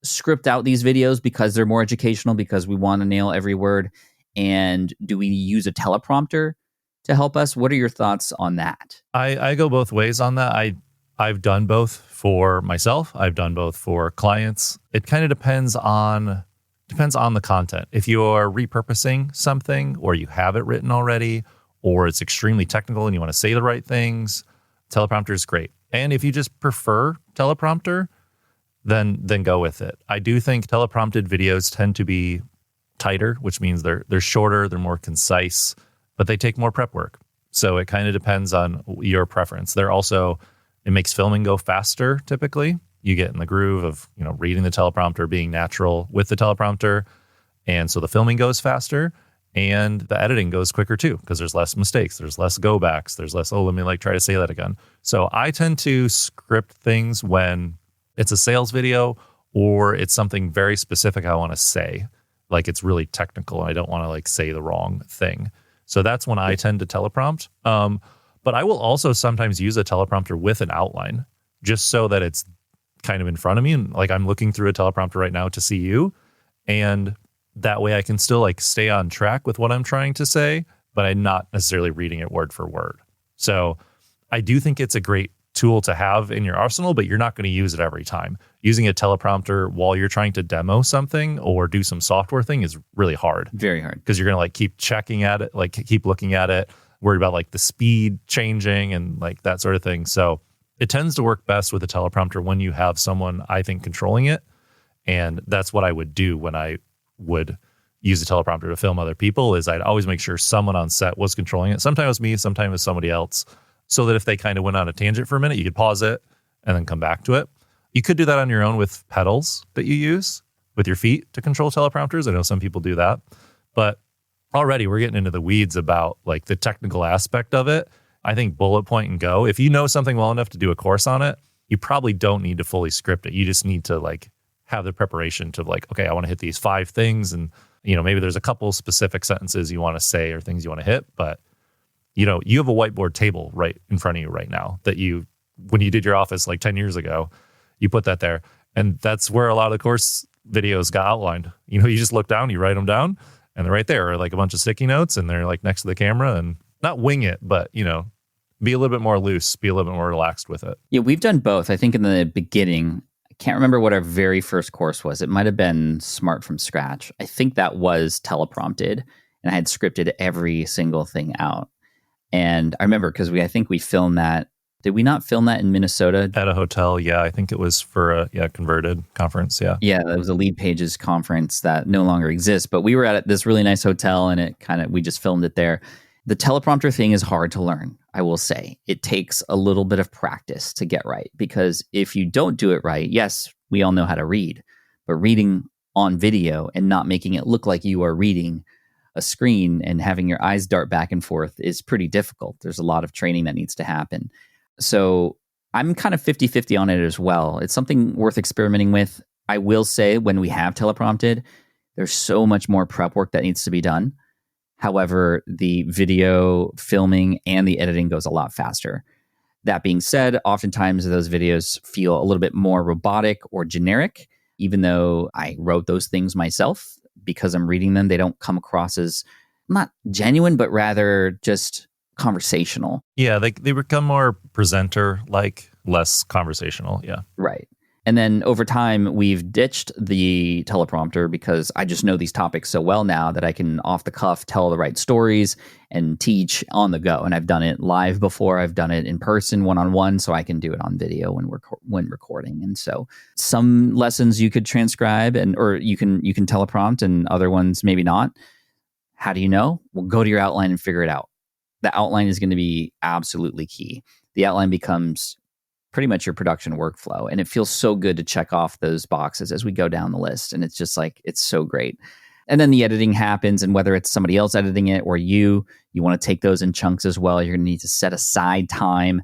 A: script out these videos because they're more educational, because we want to nail every word? And do we use a teleprompter to help us? What are your thoughts on that?
B: I go both ways on that. I've done both for myself. I've done both for clients. It kind of depends on the content. If you are repurposing something or you have it written already, or it's extremely technical and you want to say the right things, teleprompter is great. And if you just prefer teleprompter, then go with it. I do think teleprompted videos tend to be tighter, which means they're shorter, they're more concise, but they take more prep work. So it kind of depends on your preference. It makes filming go faster typically. You get in the groove of, reading the teleprompter, being natural with the teleprompter. And so the filming goes faster. And the editing goes quicker too, because there's less mistakes, there's less go backs, there's less, let me try to say that again. So I tend to script things when it's a sales video or it's something very specific I want to say. Like it's really technical and I don't want to say the wrong thing. So that's when I tend to teleprompt. But I will also sometimes use a teleprompter with an outline just so that it's kind of in front of me. And I'm looking through a teleprompter right now to see you. And that way I can still stay on track with what I'm trying to say, but I'm not necessarily reading it word for word. So I do think it's a great tool to have in your arsenal, but you're not going to use it every time. Using a teleprompter while you're trying to demo something or do some software thing is really hard.
A: Very hard.
B: Because you're going to keep checking at it, keep looking at it, worried about the speed changing and that sort of thing. So it tends to work best with a teleprompter when you have someone, I think, controlling it. And that's what I would do when I would use a teleprompter to film other people, is I'd always make sure someone on set was controlling it. Sometimes it was me, sometimes it was somebody else, so that if they kind of went on a tangent for a minute, you could pause it and then come back to it. You could do that on your own with pedals that you use with your feet to control teleprompters. I know some people do that, but already we're getting into the weeds about the technical aspect of it. I think bullet point and go. If you know something well enough to do a course on it, you probably don't need to fully script it. You just need to have the preparation to okay, I want to hit these 5 things. And, maybe there's a couple specific sentences you want to say or things you want to hit, but you have a whiteboard table right in front of you right now that when you did your office 10 years ago, you put that there. And that's where a lot of the course videos got outlined. You just look down, you write them down, and they're right there, or a bunch of sticky notes, and they're next to the camera, and not wing it, but, be a little bit more loose, be a little bit more relaxed with it.
A: Yeah, we've done both. I think in the beginning, I can't remember what our very first course was. It might have been Smart from Scratch. I think that was teleprompted, and I had scripted every single thing out. And I remember because I think we filmed that. Did we not film that in Minnesota?
B: At a hotel, yeah. I think it was for a Converted conference, yeah.
A: Yeah, it was a Lead Pages conference that no longer exists. But we were at this really nice hotel, and we just filmed it there. The teleprompter thing is hard to learn, I will say. It takes a little bit of practice to get right, because if you don't do it right, yes, we all know how to read, but reading on video and not making it look like you are reading a screen and having your eyes dart back and forth is pretty difficult. There's a lot of training that needs to happen. So I'm kind of 50-50 on it as well. It's something worth experimenting with. I will say when we have teleprompted, there's so much more prep work that needs to be done. However, the video filming and the editing goes a lot faster. That being said, oftentimes those videos feel a little bit more robotic or generic, even though I wrote those things myself. Because I'm reading them, they don't come across as not genuine, but rather just conversational.
B: Yeah, they become more presenter-like, less conversational, yeah.
A: Right. And then over time, we've ditched the teleprompter because I just know these topics so well now that I can off the cuff tell the right stories and teach on the go. And I've done it live before. I've done it in person, one-on-one, so I can do it on video when recording. And so some lessons you could transcribe or you can teleprompt, and other ones maybe not. How do you know? Well, go to your outline and figure it out. The outline is going to be absolutely key. The outline becomes pretty much your production workflow. And it feels so good to check off those boxes as we go down the list. And it's just it's so great. And then the editing happens, and whether it's somebody else editing it or you want to take those in chunks as well. You're going to need to set aside time.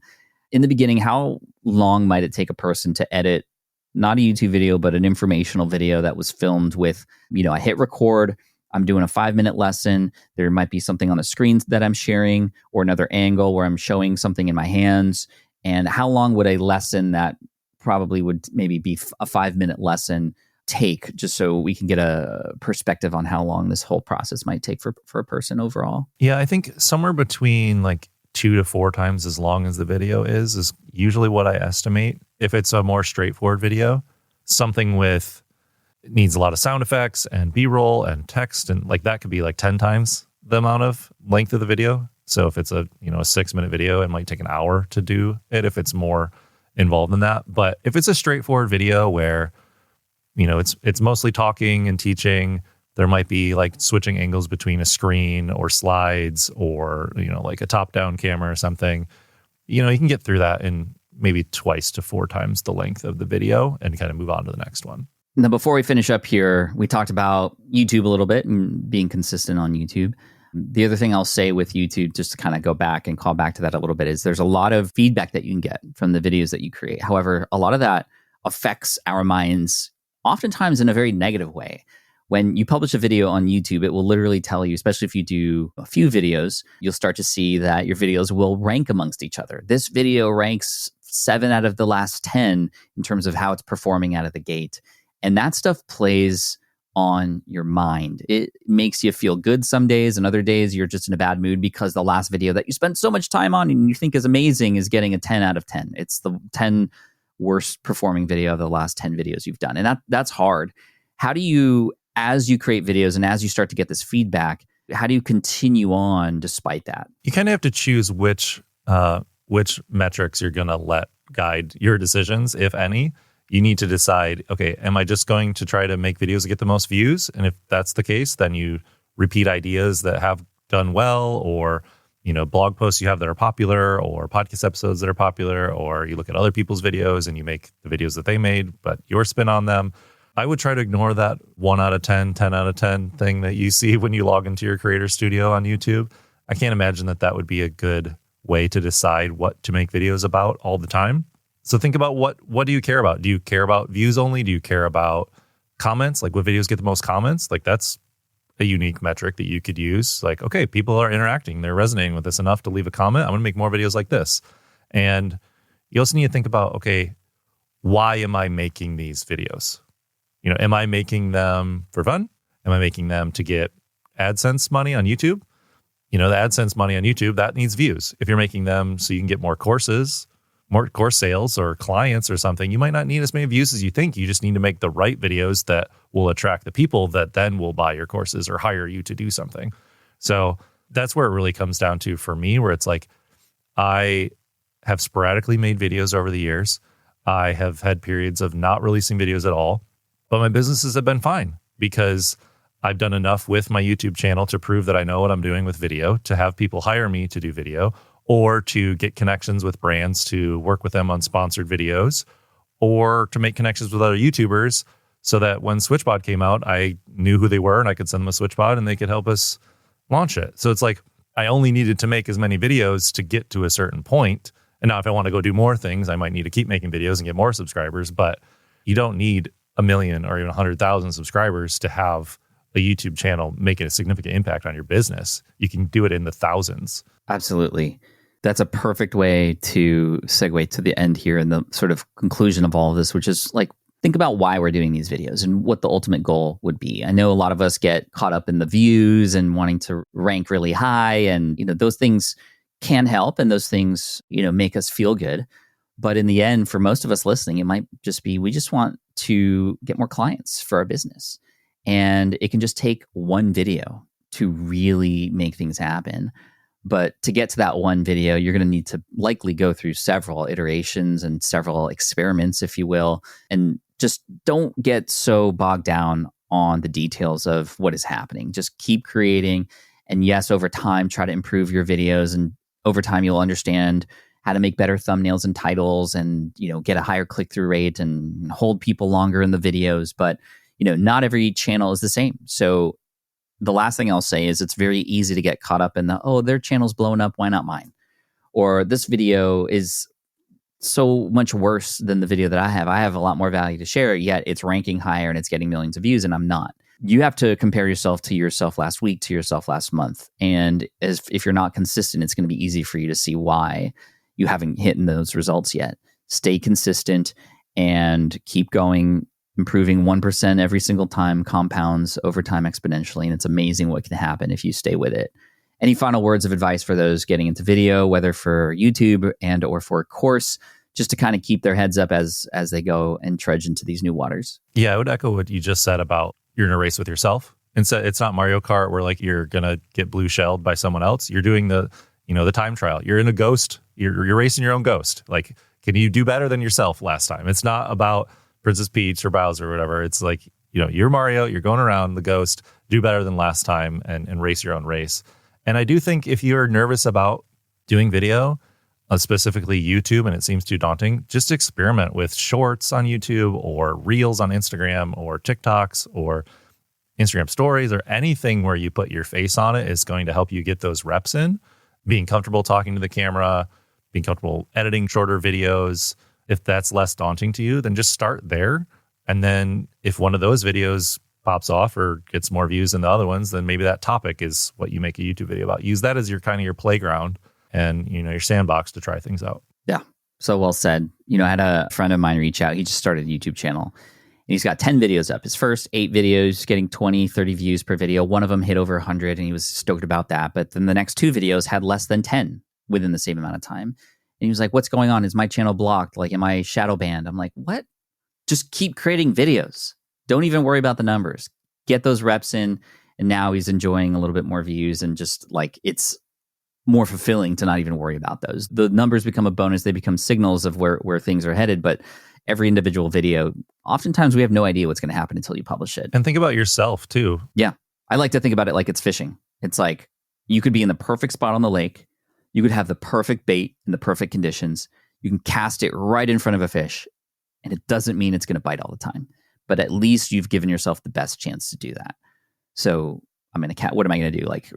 A: In the beginning, how long might it take a person to edit, not a YouTube video, but an informational video that was filmed with, I hit record, I'm doing a 5-minute lesson. There might be something on the screen that I'm sharing, or another angle where I'm showing something in my hands. And how long would a lesson that probably would maybe be a 5-minute lesson take, just so we can get a perspective on how long this whole process might take for a person overall?
B: Yeah, I think somewhere between like 2 to 4 times as long as the video is usually what I estimate. If it's a more straightforward video, something with needs a lot of sound effects and B-roll and text, and like that could be like 10 times the amount of length of the video. So if it's a 6-minute video, it might take an hour to do it if it's more involved in that. But if it's a straightforward video where it's mostly talking and teaching, there might be like switching angles between a screen or slides or like a top-down camera or something. You can get through that in maybe 2 to 4 times the length of the video and kind of move on to the next one.
A: Now, before we finish up here, we talked about YouTube a little bit and being consistent on YouTube. The other thing I'll say with YouTube, just to kind of go back and call back to that a little bit, is there's a lot of feedback that you can get from the videos that you create. However, a lot of that affects our minds oftentimes in a very negative way. When you publish a video on YouTube, it will literally tell you, especially if you do a few videos, you'll start to see that your videos will rank amongst each other. This video ranks 7 out of the last 10 in terms of how it's performing out of the gate. And that stuff plays on your mind. It makes you feel good some days, and other days you're just in a bad mood because the last video that you spent so much time on and you think is amazing is getting a 10 out of 10. It's the 10 worst performing video of the last 10 videos you've done. And that's hard. How do you, as you create videos and as you start to get this feedback, how do you continue on despite that?
B: You kind of have to choose which metrics you're going to let guide your decisions, if any. You need to decide, okay, am I just going to try to make videos that get the most views? And if that's the case, then you repeat ideas that have done well, or blog posts you have that are popular, or podcast episodes that are popular, or you look at other people's videos and you make the videos that they made, but your spin on them. I would try to ignore that 1 out of 10, 10 out of 10 thing that you see when you log into your creator studio on YouTube. I can't imagine that would be a good way to decide what to make videos about all the time. So think about what do you care about? Do you care about views only? Do you care about comments? Like, what videos get the most comments? Like, that's a unique metric that you could use. Like, okay, people are interacting. They're resonating with this enough to leave a comment. I'm going to make more videos like this. And you also need to think about, okay, why am I making these videos? Am I making them for fun? Am I making them to get AdSense money on YouTube? The AdSense money on YouTube, that needs views. If you're making them so you can get more course sales or clients or something, you might not need as many views as you think. You just need to make the right videos that will attract the people that then will buy your courses or hire you to do something. So that's where it really comes down to for me, where it's like, I have sporadically made videos over the years. I have had periods of not releasing videos at all, but my businesses have been fine because I've done enough with my YouTube channel to prove that I know what I'm doing with video, to have people hire me to do video, or to get connections with brands to work with them on sponsored videos, or to make connections with other YouTubers so that when SwitchPod came out, I knew who they were and I could send them a SwitchPod and they could help us launch it. So it's like, I only needed to make as many videos to get to a certain point. And now if I want to go do more things, I might need to keep making videos and get more subscribers, but you don't need 1 million or even 100,000 subscribers to have a YouTube channel making a significant impact on your business. You can do it in the thousands.
A: Absolutely. That's a perfect way to segue to the end here and the sort of conclusion of all of this, which is like, think about why we're doing these videos and what the ultimate goal would be. I know a lot of us get caught up in the views and wanting to rank really high, and those things can help and those things make us feel good. But in the end, for most of us listening, it might just be, we just want to get more clients for our business. And it can just take one video to really make things happen. But to get to that one video, you're going to need to likely go through several iterations and several experiments, if you will. And just don't get so bogged down on the details of what is happening. Just keep creating. And yes, over time, try to improve your videos. And over time, you'll understand how to make better thumbnails and titles and, get a higher click-through rate and hold people longer in the videos. But, not every channel is the same. So the last thing I'll say is it's very easy to get caught up in their channel's blowing up, why not mine? Or this video is so much worse than the video that I have. I have a lot more value to share, yet it's ranking higher and it's getting millions of views and I'm not. You have to compare yourself to yourself last week, to yourself last month. And if you're not consistent, it's going to be easy for you to see why you haven't hit those results yet. Stay consistent and keep going. Improving 1% every single time compounds over time exponentially, and it's amazing what can happen if you stay with it. Any final words of advice for those getting into video, whether for YouTube and or for a course, just to kind of keep their heads up as they go and trudge into these new waters?
B: Yeah, I would echo what you just said about you're in a race with yourself. And so it's not Mario Kart where like you're going to get blue shelled by someone else. You're doing the time trial. You're in a ghost. You're racing your own ghost. Like, can you do better than yourself last time? It's not about Princess Peach or Bowser or whatever. It's like, you're Mario, you're going around the ghost, do better than last time and race your own race. And I do think if you're nervous about doing video, specifically YouTube, and it seems too daunting, just experiment with shorts on YouTube or reels on Instagram or TikToks or Instagram stories or anything where you put your face on it is going to help you get those reps in. Being comfortable talking to the camera, being comfortable editing shorter videos. If that's less daunting to you, then just start there. And then if one of those videos pops off or gets more views than the other ones, then maybe that topic is what you make a YouTube video about. Use that as your kind of your playground and your sandbox to try things out.
A: Yeah, so well said. I had a friend of mine reach out. He just started a YouTube channel. And he's got 10 videos up. His first 8 videos getting 20, 30 views per video. One of them hit over 100 and he was stoked about that. But then the next 2 videos had less than 10 within the same amount of time. And he was like, what's going on? Is my channel blocked? Like, am I shadow banned? I'm like, what? Just keep creating videos. Don't even worry about the numbers. Get those reps in. And now he's enjoying a little bit more views and just like, it's more fulfilling to not even worry about those. The numbers become a bonus. They become signals of where things are headed. But every individual video, oftentimes we have no idea what's going to happen until you publish it.
B: And think about yourself too.
A: Yeah. I like to think about it like it's fishing. It's like you could be in the perfect spot on the lake. You could have the perfect bait in the perfect conditions. You can cast it right in front of a fish, and it doesn't mean it's going to bite all the time. But at least you've given yourself the best chance to do that. So what am I going to do? Like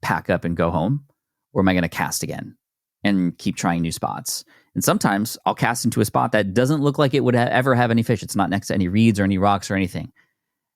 A: pack up and go home? Or am I going to cast again and keep trying new spots? And sometimes I'll cast into a spot that doesn't look like it would ever have any fish. It's not next to any reeds or any rocks or anything.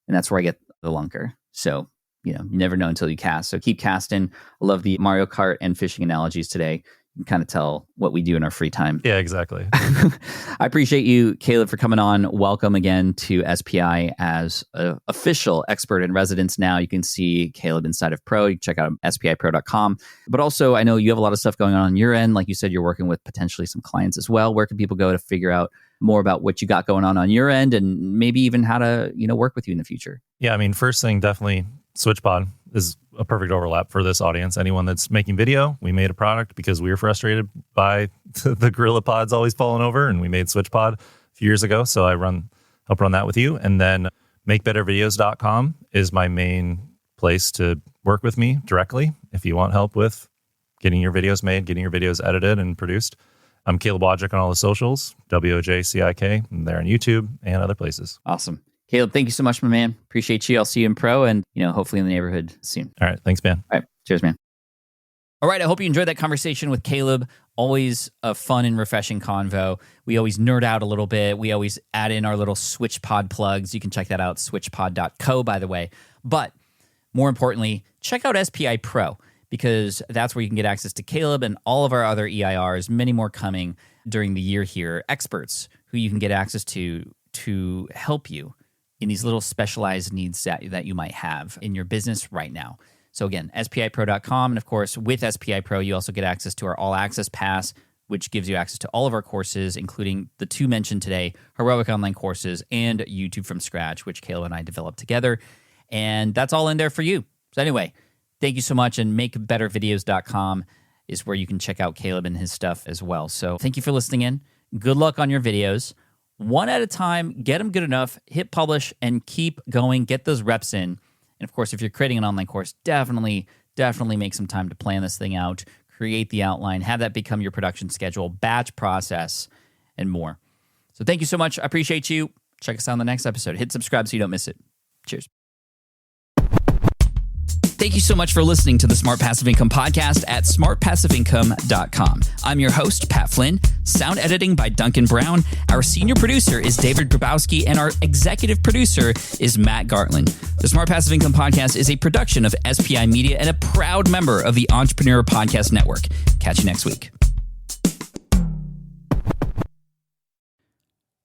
A: And that's where I get the lunker. So you never know until you cast. So keep casting. I love the Mario Kart and fishing analogies today. You can kind of tell what we do in our free time.
B: Yeah, exactly.
A: I appreciate you, Caleb, for coming on. Welcome again to SPI as an official expert in residence now. You can see Caleb inside of Pro. You can check out spipro.com. But also, I know you have a lot of stuff going on your end. Like you said, you're working with potentially some clients as well. Where can people go to figure out more about what you got going on your end and maybe even how to work with you in the future? Yeah,
B: first thing, definitely SwitchPod is a perfect overlap for this audience. Anyone that's making video, we made a product because we were frustrated by the Gorilla Pods always falling over, and we made SwitchPod a few years ago. So I help run that with you. And then makebettervideos.com is my main place to work with me directly if you want help with getting your videos made, getting your videos edited and produced. I'm Caleb Wojcik on all the socials, WOJCIK. I'm there on YouTube and other places.
A: Awesome. Caleb, thank you so much, my man. Appreciate you. I'll see you in Pro and, hopefully in the neighborhood soon.
B: All right. Thanks, man.
A: All right. Cheers, man. All right. I hope you enjoyed that conversation with Caleb. Always a fun and refreshing convo. We always nerd out a little bit. We always add in our little SwitchPod plugs. You can check that out, switchpod.co, by the way. But more importantly, check out SPI Pro because that's where you can get access to Caleb and all of our other EIRs, many more coming during the year here, experts who you can get access to help you in these little specialized needs that you might have in your business right now. So again, spipro.com. And of course, with SPI Pro, you also get access to our All Access Pass, which gives you access to all of our courses, including the 2 mentioned today, Heroic Online Courses and YouTube from Scratch, which Caleb and I developed together. And that's all in there for you. So anyway, thank you so much. And makebettervideos.com is where you can check out Caleb and his stuff as well. So thank you for listening in. Good luck on your videos. One at a time, get them good enough, hit publish, and keep going. Get those reps in. And of course, if you're creating an online course, definitely make some time to plan this thing out, create the outline, have that become your production schedule, batch process, and more. So thank you so much. I appreciate you. Check us out on the next episode. Hit subscribe so you don't miss it. Cheers. Thank you so much for listening to the Smart Passive Income podcast at smartpassiveincome.com. I'm your host, Pat Flynn. Sound editing by Duncan Brown. Our senior producer is David Grabowski, and our executive producer is Matt Gartland. The Smart Passive Income podcast is a production of SPI Media and a proud member of the Entrepreneur Podcast Network. Catch you next week.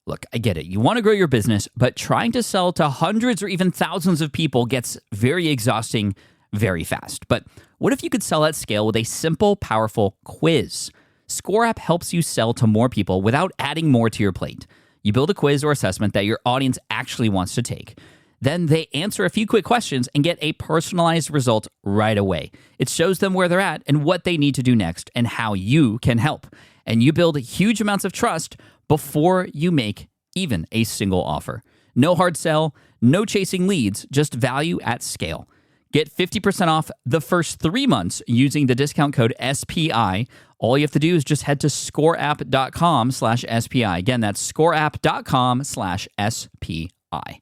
A: Look, I get it. You want to grow your business, but trying to sell to hundreds or even thousands of people gets very exhausting very fast. But what if you could sell at scale with a simple, powerful quiz? Score App helps you sell to more people without adding more to your plate. You build a quiz or assessment that your audience actually wants to take. Then they answer a few quick questions and get a personalized result right away. It shows them where they're at and what they need to do next and how you can help. And you build huge amounts of trust before you make even a single offer. No hard sell, no chasing leads, just value at scale. Get 50% off the first 3 months using the discount code SPI. All you have to do is just head to scoreapp.com/SPI. Again, that's scoreapp.com/SPI.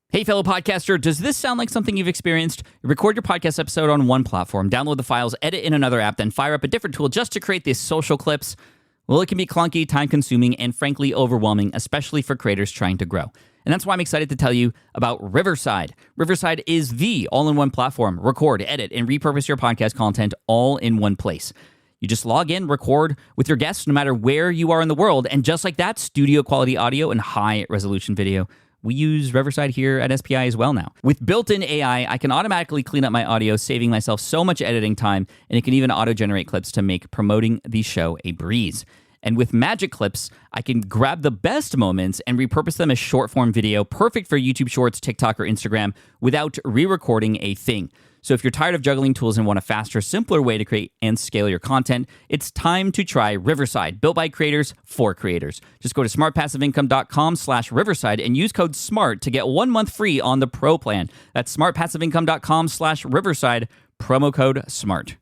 A: Hey, fellow podcaster, does this sound like something you've experienced? You record your podcast episode on one platform, download the files, edit in another app, then fire up a different tool just to create these social clips. Well, it can be clunky, time-consuming, and frankly overwhelming, especially for creators trying to grow. And that's why I'm excited to tell you about Riverside. Riverside is the all-in-one platform. Record, edit, and repurpose your podcast content all in one place. You just log in, record with your guests no matter where you are in the world, and just like that, studio-quality audio and high-resolution video. We use Riverside here at SPI as well now. With built-in AI, I can automatically clean up my audio, saving myself so much editing time, and it can even auto-generate clips to make promoting the show a breeze. And with Magic Clips, I can grab the best moments and repurpose them as short-form video, perfect for YouTube Shorts, TikTok, or Instagram, without re-recording a thing. So if you're tired of juggling tools and want a faster, simpler way to create and scale your content, it's time to try Riverside, built by creators for creators. Just go to smartpassiveincome.com/Riverside and use code SMART to get 1 month free on the Pro plan. That's smartpassiveincome.com/Riverside, promo code SMART.